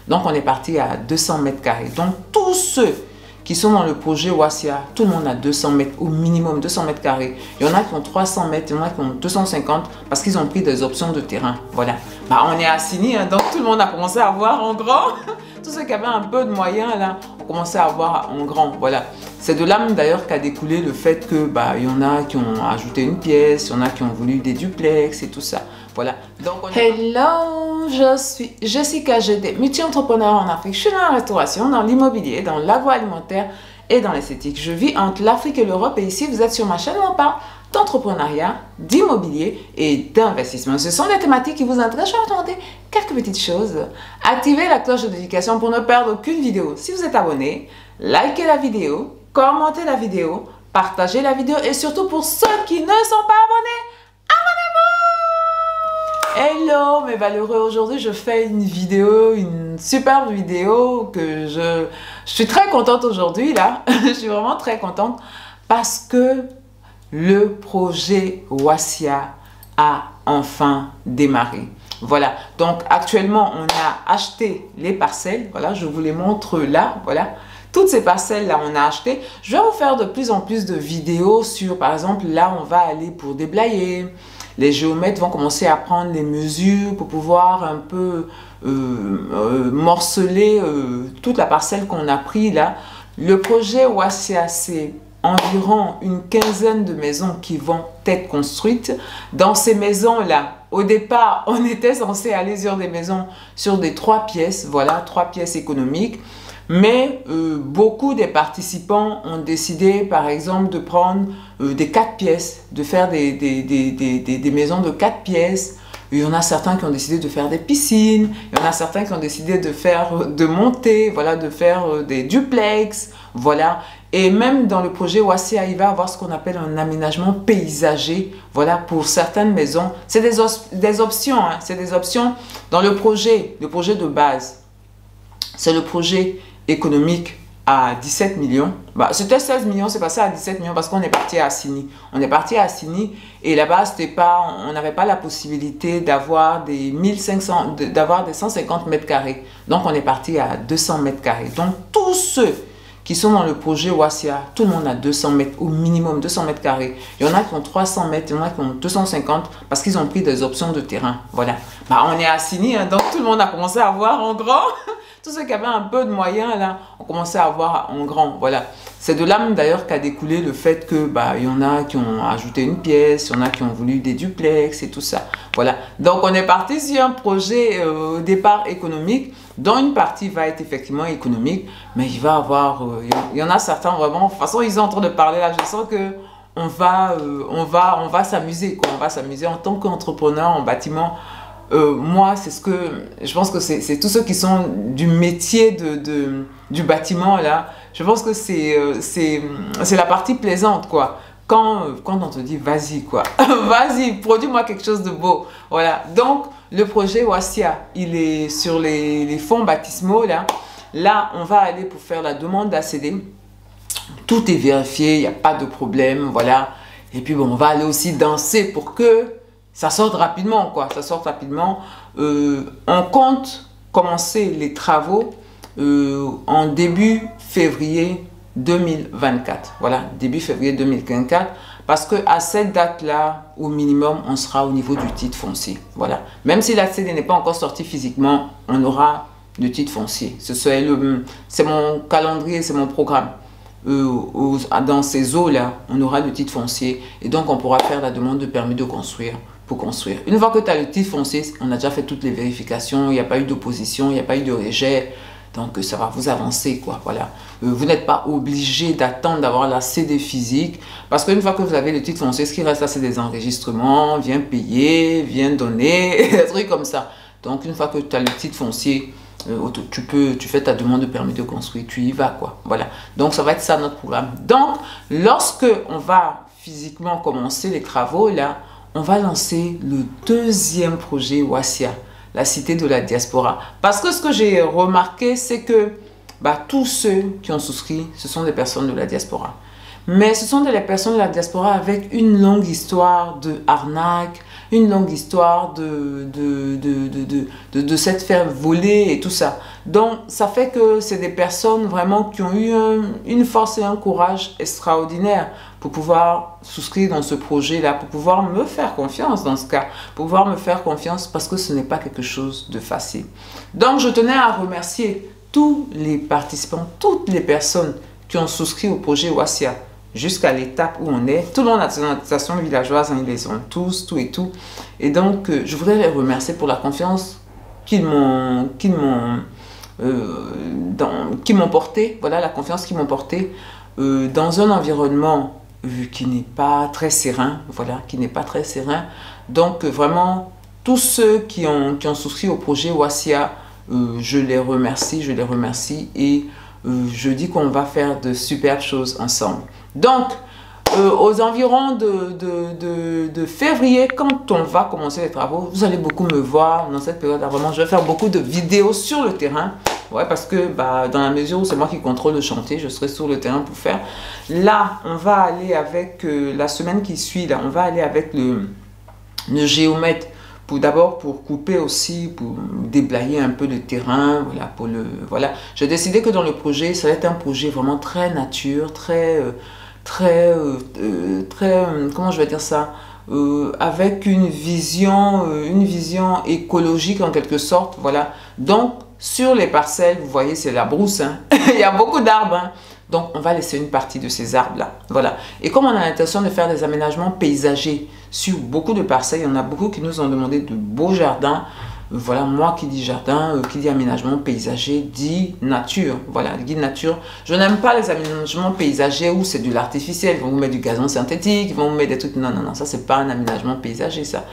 Donc, on est parti à 200 mètres carrés. Donc, tous ceux qui sont dans le projet Wassia, tout le monde a 200 mètres, au minimum 200 mètres carrés. Il y en a qui ont 300 mètres, il y en a qui ont 250 parce qu'ils ont pris des options de terrain. Voilà. Bah, on est à Sini, hein, donc tout le monde a commencé à voir en grand. Tous ceux qui avaient un peu de moyens, là, ont commencé à voir en grand. Voilà. C'est de là même d'ailleurs qu'a découlé le fait que il y en a qui ont ajouté une pièce, il y en a qui ont voulu des duplex et tout ça. Voilà. Donc Hello, je suis Jessica GD, multi-entrepreneur en Afrique. Je suis dans la restauration, dans l'immobilier, dans l'agroalimentaire et dans l'esthétique. Je vis entre l'Afrique et l'Europe et ici vous êtes sur ma chaîne où on parle d'entrepreneuriat, d'immobilier et d'investissement. Ce sont des thématiques qui vous intéressent. Je vais vous demander quelques petites choses. Activez la cloche de notification pour ne perdre aucune vidéo. Si vous êtes abonné, likez la vidéo, commentez la vidéo, partagez la vidéo et surtout pour ceux qui ne sont pas abonnés, hello mes valeureux, aujourd'hui je fais une vidéo, une superbe vidéo que je suis très contente aujourd'hui là, je suis vraiment très contente parce que le projet Wassia a enfin démarré. Voilà, donc actuellement on a acheté les parcelles, voilà, je vous les montre là, voilà. Toutes ces parcelles là on a acheté. Je vais vous faire de plus en plus de vidéos sur par exemple là on va aller pour déblayer. Les géomètres vont commencer à prendre les mesures pour pouvoir un peu morceler toute la parcelle qu'on a pris là. Le projet Wassia, c'est environ une quinzaine de maisons qui vont être construites. Dans ces maisons-là, au départ, on était censé aller sur des maisons sur des 3 pièces, voilà, 3 pièces économiques. Mais beaucoup des participants ont décidé, par exemple, de prendre des 4 pièces, de faire des maisons de 4 pièces. Il y en a certains qui ont décidé de faire des piscines, il y en a certains qui ont décidé de monter, voilà, de faire des duplex, voilà. Et même dans le projet Wassia, il va avoir ce qu'on appelle un aménagement paysager, voilà, pour certaines maisons. C'est des options, hein, c'est des options. Dans le projet de base, c'est le projet économique à 17 millions. C'était 16 millions, c'est passé à 17 millions parce qu'on est parti à Sini. On est parti à Sini et là-bas, on n'avait pas la possibilité d'avoir des 150 mètres carrés. Donc, on est parti à 200 mètres carrés. Donc, tous ceux qui sont dans le projet Wassia, tout le monde a 200 mètres, au minimum 200 mètres carrés. Il y en a qui ont 300 mètres, il y en a qui ont 250 parce qu'ils ont pris des options de terrain. Voilà. On est à Sini, hein, donc tout le monde a commencé à voir en grand. Tous ceux qui avaient un peu de moyens, là, ont commencé à voir en grand. Voilà. C'est de là même d'ailleurs qu'a découlé le fait que, il y en a qui ont ajouté une pièce, il y en a qui ont voulu des duplex et tout ça. Voilà. Donc, on est parti sur un projet au départ économique, dont une partie va être effectivement économique, mais il va avoir, il y en a certains vraiment, de toute façon, ils sont en train de parler là, je sens que on va s'amuser, quoi. On va s'amuser en tant qu'entrepreneur en bâtiment. Moi, c'est ce que je pense que c'est tous ceux qui sont du métier du bâtiment là. Je pense que c'est la partie plaisante quoi. Quand on te dit vas-y quoi, vas-y, produis-moi quelque chose de beau. Voilà. Donc le projet Wassia, il est sur les fonds baptismaux là. Là, on va aller pour faire la demande d'ACD. Tout est vérifié, il n'y a pas de problème, voilà. Et puis bon, on va aller aussi danser pour que ça sorte rapidement, quoi. Ça sorte rapidement. On compte commencer les travaux en début février 2024. Voilà, début février 2024. Parce qu'à cette date-là, au minimum, on sera au niveau du titre foncier. Voilà. Même si la CD n'est pas encore sortie physiquement, on aura le titre foncier. C'est mon calendrier, c'est mon programme. Dans ces eaux-là, on aura le titre foncier. Et donc, on pourra faire la demande de permis de construire. Pour construire. Une fois que tu as le titre foncier, on a déjà fait toutes les vérifications, il n'y a pas eu d'opposition, il n'y a pas eu de rejet, donc ça va vous avancer quoi, voilà. Vous n'êtes pas obligé d'attendre d'avoir la CD physique, parce qu'une fois que vous avez le titre foncier, ce qui reste là c'est des enregistrements, viens payer, viens donner, des trucs comme ça. Donc une fois que tu as le titre foncier, tu fais ta demande de permis de construire, tu y vas quoi, voilà. Donc ça va être ça notre programme. Donc lorsque on va physiquement commencer les travaux là, on va lancer le deuxième projet Wassia, la cité de la diaspora. Parce que ce que j'ai remarqué, c'est que tous ceux qui ont souscrit, ce sont des personnes de la diaspora. Mais ce sont des personnes de la diaspora avec une longue histoire de arnaque, une longue histoire de s'être fait voler et tout ça. Donc, ça fait que c'est des personnes vraiment qui ont eu une force et un courage extraordinaire pour pouvoir souscrire dans ce projet-là, pour pouvoir me faire confiance dans ce cas, pour pouvoir me faire confiance parce que ce n'est pas quelque chose de facile. Donc, je tenais à remercier tous les participants, toutes les personnes qui ont souscrit au projet Wasia jusqu'à l'étape où on est. Tout le monde a son association villageoise, hein, ils les ont tous, tout et tout. Et donc, je voudrais les remercier pour la confiance qu'ils m'ont portée, voilà, la confiance qu'ils m'ont portée dans un environnement qui n'est pas très serein, voilà, qui n'est pas très serein. Donc, vraiment, tous ceux qui ont souscrit au projet Wasia, je les remercie et je dis qu'on va faire de superbes choses ensemble. Donc, aux environs de février, quand on va commencer les travaux, vous allez beaucoup me voir dans cette période. Vraiment, je vais faire beaucoup de vidéos sur le terrain. Ouais, parce que dans la mesure où c'est moi qui contrôle le chantier, je serai sur le terrain pour faire. Là, on va aller avec, la semaine qui suit, là, on va aller avec le géomètre. D'abord pour couper aussi, pour déblayer un peu le terrain, voilà, J'ai décidé que dans le projet, ça va être un projet vraiment très nature, comment je vais dire ça, avec une vision écologique en quelque sorte, voilà. Donc, sur les parcelles, vous voyez, c'est la brousse, hein. Il y a beaucoup d'arbres, hein. Donc, on va laisser une partie de ces arbres-là. Voilà. Et comme on a l'intention de faire des aménagements paysagers sur beaucoup de parcelles, il y en a beaucoup qui nous ont demandé de beaux jardins. Voilà, moi qui dis jardin, qui dit aménagement paysager, dit nature. Voilà, dit nature. Je n'aime pas les aménagements paysagers où c'est de l'artificiel. Ils vont vous mettre du gazon synthétique, ils vont vous mettre des trucs. Non, non, non, ça, c'est pas un aménagement paysager, ça.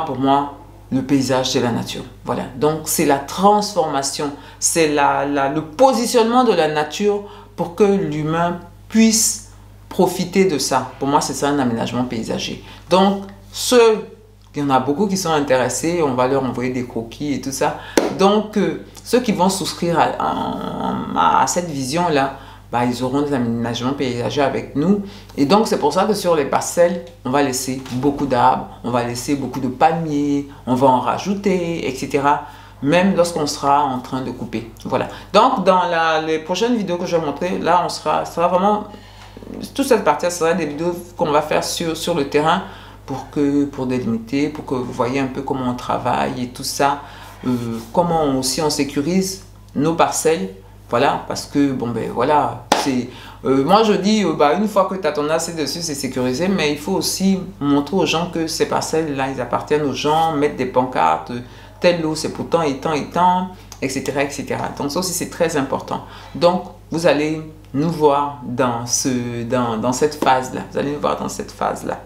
Pour moi, le paysage, c'est la nature. Voilà. Donc, c'est la transformation, c'est le positionnement de la nature pour que l'humain puisse profiter de ça. Pour moi, c'est ça un aménagement paysager. Donc, il y en a beaucoup qui sont intéressés, on va leur envoyer des croquis et tout ça. Donc, ceux qui vont souscrire à cette vision-là, ils auront des aménagements paysagers avec nous. Et donc, c'est pour ça que sur les parcelles, on va laisser beaucoup d'arbres, on va laisser beaucoup de palmiers, on va en rajouter, etc. Même lorsqu'on sera en train de couper. Voilà. Donc, dans les prochaines vidéos que je vais montrer, là, ça sera vraiment... Toute cette partie, ça sera des vidéos qu'on va faire sur le terrain pour délimiter, pour que vous voyez un peu comment on travaille et tout ça. Comment aussi on sécurise nos parcelles. Voilà, parce que, voilà, c'est... moi, je dis, une fois que tu as ton AC dessus, c'est sécurisé, mais il faut aussi montrer aux gens que ces parcelles-là, ils appartiennent aux gens, mettre des pancartes... Telle lot, c'est pour tant et tant et tant, etc., etc. Donc, ça aussi, c'est très important. Donc, vous allez nous voir dans cette phase-là. Vous allez nous voir dans cette phase-là.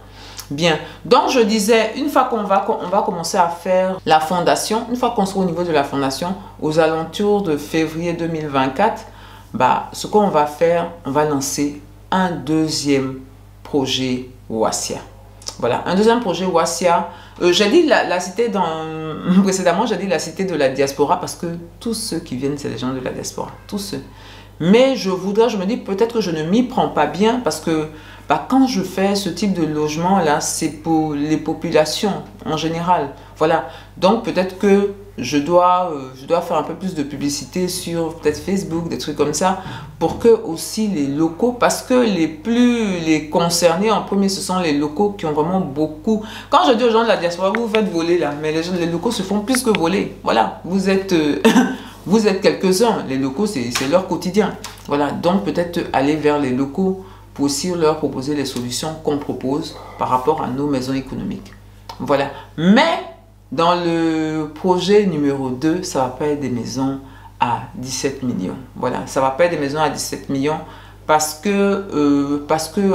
Bien. Donc, je disais, une fois qu'on va commencer à faire la fondation, une fois qu'on sera au niveau de la fondation, aux alentours de février 2024, ce qu'on va faire, on va lancer un deuxième projet Wasia. Voilà, un deuxième projet Wasia. J'ai dit la cité précédemment, j'ai dit la cité de la diaspora parce que tous ceux qui viennent, c'est des gens de la diaspora. Tous ceux. Mais je me dis peut-être que je ne m'y prends pas bien parce que quand je fais ce type de logement là, c'est pour les populations en général. Voilà. Donc peut-être que je dois faire un peu plus de publicité sur peut-être Facebook, des trucs comme ça, pour que aussi les locaux, parce que les concernés en premier, ce sont les locaux qui ont vraiment beaucoup. Quand je dis aux gens de la diaspora, vous vous faites voler là, mais les locaux se font plus que voler. Voilà, vous êtes quelques-uns, les locaux, c'est leur quotidien. Voilà, donc peut-être aller vers les locaux pour aussi leur proposer les solutions qu'on propose par rapport à nos maisons économiques. Voilà, mais dans le projet numéro 2, ça va pas être des maisons à 17 millions. Voilà, ça va pas être des maisons à 17 millions parce que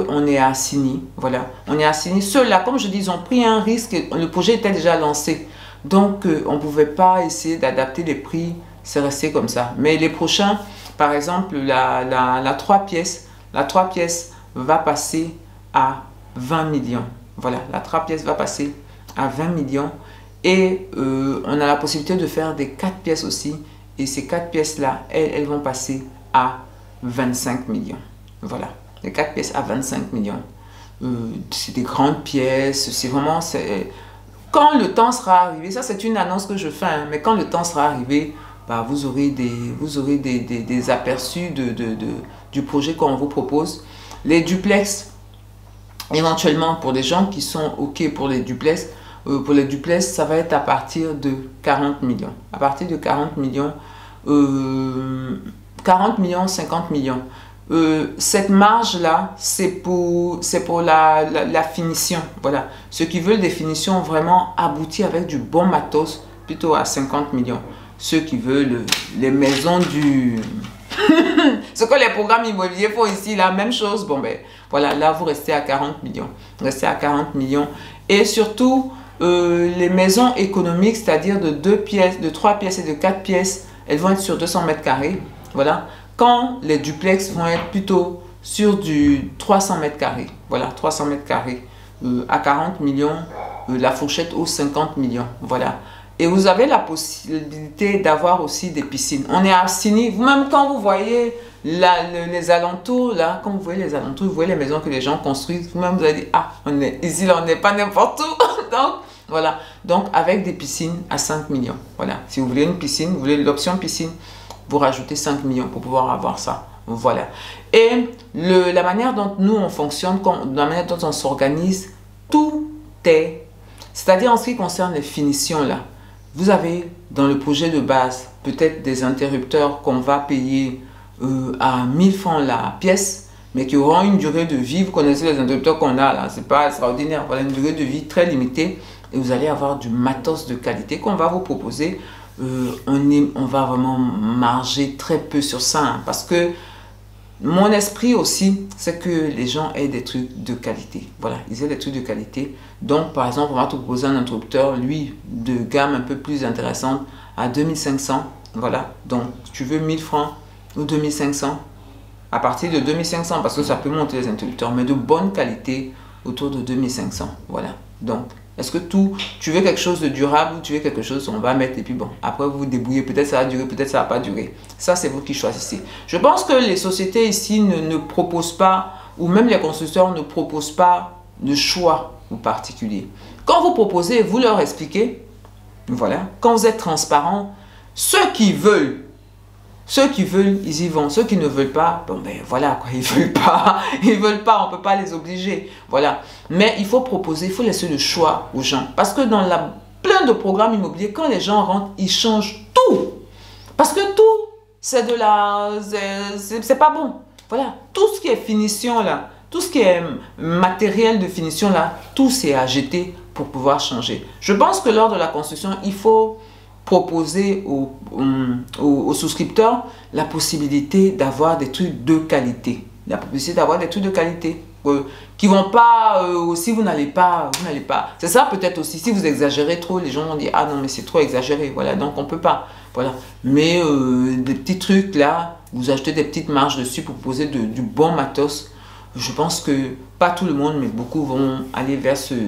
on est à Sini. Voilà, on est à Sini. Ceux-là, comme je dis, ils ont pris un risque. Le projet était déjà lancé. Donc, on ne pouvait pas essayer d'adapter les prix. C'est resté comme ça. Mais les prochains, par exemple, la 3 pièces va passer à 20 millions. Voilà, la 3 pièces va passer à 20 millions. Et on a la possibilité de faire des 4 pièces aussi. Et ces 4 pièces-là, elles vont passer à 25 millions. Voilà. Les 4 pièces à 25 millions. C'est des grandes pièces, c'est vraiment... Quand le temps sera arrivé, ça c'est une annonce que je fais, hein, mais quand le temps sera arrivé, bah, vous aurez des aperçus du projet qu'on vous propose. Les duplex, éventuellement pour les gens qui sont OK pour les duplex, ça va être à partir de 40 millions. À partir de 40 millions, 40 millions, 50 millions. Cette marge-là, c'est pour la finition. Voilà. Ceux qui veulent des finitions vraiment abouties avec du bon matos, plutôt à 50 millions. Ceux qui veulent les maisons du... Ce que les programmes immobiliers font ici, la même chose. Bon, ben, voilà, là, vous restez à 40 millions. Restez à 40 millions. Et surtout, les maisons économiques, c'est-à-dire de 2 pièces, de 3 pièces et de 4 pièces, elles vont être sur 200 mètres carrés. Voilà. Quand les duplex vont être plutôt sur du 300 mètres carrés. Voilà, 300 mètres carrés. À 40 millions, la fourchette aux 50 millions. Voilà. Et vous avez la possibilité d'avoir aussi des piscines. On est à Sini. Vous-même, quand vous voyez les alentours, là, quand vous voyez les alentours, vous voyez les maisons que les gens construisent, vous-même, vous allez dire, ah, on est ici, là, on n'est pas n'importe où. Donc, voilà. Donc, avec des piscines à 5 millions. Voilà. Si vous voulez une piscine, vous voulez l'option piscine, vous rajoutez 5 millions pour pouvoir avoir ça. Voilà. Et la manière dont nous, on fonctionne, la manière dont on s'organise, tout est... C'est-à-dire en ce qui concerne les finitions, là, vous avez dans le projet de base peut-être des interrupteurs qu'on va payer à 1000 francs la pièce, mais qui auront une durée de vie. Vous connaissez les interrupteurs qu'on a là, c'est pas extraordinaire. Voilà, une durée de vie très limitée et vous allez avoir du matos de qualité qu'on va vous proposer. On va vraiment marger très peu sur ça, hein, parce que mon esprit aussi, c'est que les gens aient des trucs de qualité. Voilà, ils aient des trucs de qualité. Donc, par exemple, on va te proposer un interrupteur, lui, de gamme un peu plus intéressante, à 2500. Voilà, donc tu veux 1000 francs ou 2500. À partir de 2500, parce que ça peut monter les interrupteurs, mais de bonne qualité, autour de 2500. Voilà, donc... Est-ce que tu veux quelque chose de durable ou tu veux quelque chose, on va mettre et puis bon, après vous vous débrouillez, peut-être ça va durer, peut-être ça va pas durer. Ça, c'est vous qui choisissez. Je pense que les sociétés ici ne proposent pas, ou même les constructeurs ne proposent pas de choix ou particulier. Quand vous proposez, vous leur expliquez, voilà, quand vous êtes transparent, ceux qui veulent, ils y vont. Ceux qui ne veulent pas, bon ben voilà quoi, ils veulent pas, on peut pas les obliger. Voilà. Mais il faut proposer, il faut laisser le choix aux gens. Parce que dans plein de programmes immobiliers, quand les gens rentrent, ils changent tout. Parce que tout, c'est c'est pas bon. Voilà. Tout ce qui est finition là, tout ce qui est matériel de finition là, tout c'est à jeter pour pouvoir changer. Je pense que lors de la construction, il faut proposer aux souscripteurs la possibilité d'avoir des trucs de qualité. La possibilité d'avoir des trucs de qualité qui vont pas, si vous n'allez pas. C'est ça peut-être aussi, si vous exagérez trop, les gens vont dire, ah non mais c'est trop exagéré, voilà, donc on peut pas. Voilà. Mais des petits trucs là, vous achetez des petites marges dessus pour poser du bon matos. Je pense que pas tout le monde, mais beaucoup vont aller vers cette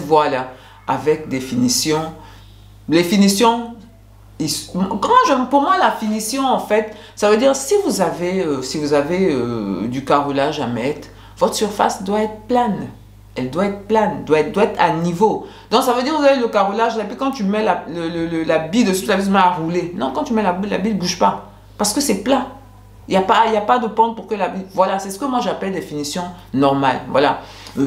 voie là, avec des finitions. Les finitions, pour moi, la finition, en fait, ça veut dire si vous avez du carrelage à mettre, votre surface doit être plane. Elle doit être plane, doit être à niveau. Donc, ça veut dire que vous avez le carrelage, et puis quand tu mets la bille dessus, la bille se met à rouler. Non, quand tu mets la bille ne bouge pas. Parce que c'est plat. Il n'y a pas de pente pour que la bille... Voilà, c'est ce que moi j'appelle des finitions normales. Voilà.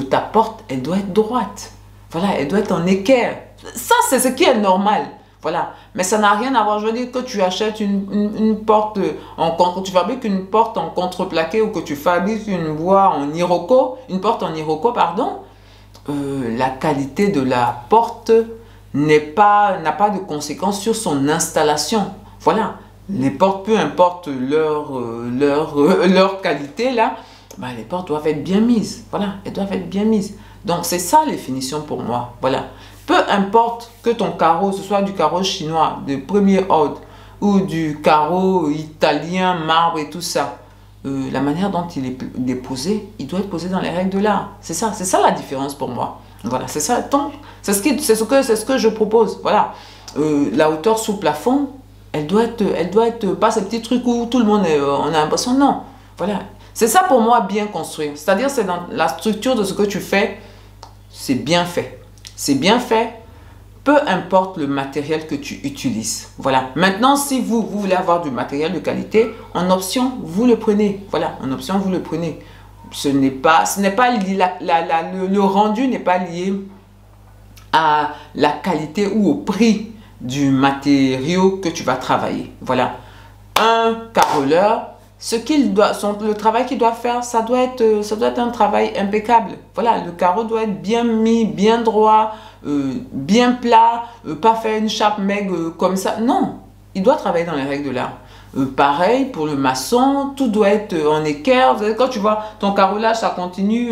Ta porte, elle doit être droite. Voilà, elle doit être en équerre. Ça, c'est ce qui est normal. Voilà. Mais ça n'a rien à voir. Je veux dire que tu achètes une porte en contre... Tu fabriques une porte en contreplaqué ou que tu fabriques une voie en iroko, une porte en iroko, pardon. La qualité de la porte n'a pas de conséquences sur son installation. Voilà. Les portes, peu importe leur qualité, là, ben, les portes doivent être bien mises. Voilà, elles doivent être bien mises. Donc, c'est ça les finitions pour moi. Voilà. Peu importe que ton carreau, ce soit du carreau chinois de premier ordre ou du carreau italien, marbre et tout ça, la manière dont il est posé, il doit être posé dans les règles de l'art. C'est ça la différence pour moi. Voilà, c'est ça. C'est ce que je propose. Voilà. La hauteur sous plafond, elle doit être pas ces petits trucs où tout le monde, on a l'impression, non. Voilà. C'est ça pour moi, bien construire. C'est-à-dire, c'est dans la structure de ce que tu fais, c'est bien fait. C'est bien fait, peu importe le matériel que tu utilises. Voilà. Maintenant, si vous voulez avoir du matériel de qualité, en option, vous le prenez. Voilà, en option, vous le prenez. Ce n'est pas le rendu n'est pas lié à la qualité ou au prix du matériau que tu vas travailler. Voilà. Un carreleur, le travail qu'il doit faire, ça doit être un travail impeccable. Voilà, le carreau doit être bien mis, bien droit, bien plat, pas faire une chape maigre comme ça. Non, il doit travailler dans les règles de l'art. Pareil pour le maçon, tout doit être en équerre. Quand tu vois ton carrelage, ça continue,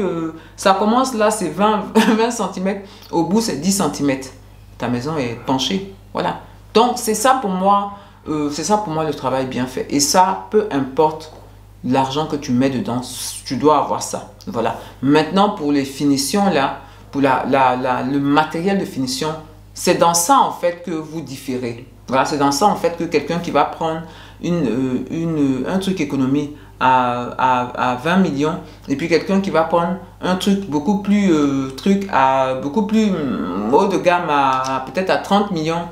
ça commence là, c'est 20 cm, au bout c'est 10 cm. Ta maison est penchée. Voilà. Donc c'est ça pour moi. Le travail bien fait. Et ça, peu importe l'argent que tu mets dedans, tu dois avoir ça. Voilà. Maintenant, pour les finitions, là, pour le matériel de finition, c'est dans ça, en fait, que vous différez. Voilà, c'est dans ça, en fait, que quelqu'un qui va prendre un truc économie à 20 millions, et puis quelqu'un qui va prendre un truc beaucoup plus, haut de gamme peut-être à 30 millions,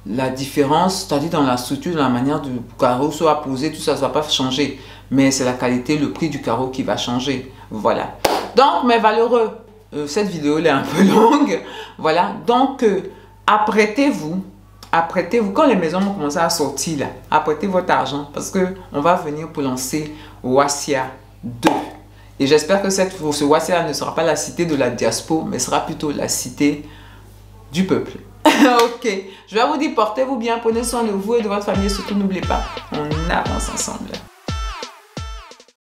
la différence, c'est-à-dire dans la structure, dans la manière du carreau soit posé, tout ça ne va pas changer. Mais c'est la qualité, le prix du carreau qui va changer. Voilà. Donc, mes valeureux, cette vidéo est un peu longue. Voilà. Donc, apprêtez-vous. Apprêtez-vous. Quand les maisons vont commencer à sortir, là, apprêtez votre argent parce qu'on va venir pour lancer Wassia 2. Et j'espère que ce Wassia ne sera pas la cité de la diaspora, mais sera plutôt la cité du peuple. Ok, je vais vous dire, portez-vous bien, prenez soin de vous et de votre famille, surtout n'oubliez pas, on avance ensemble.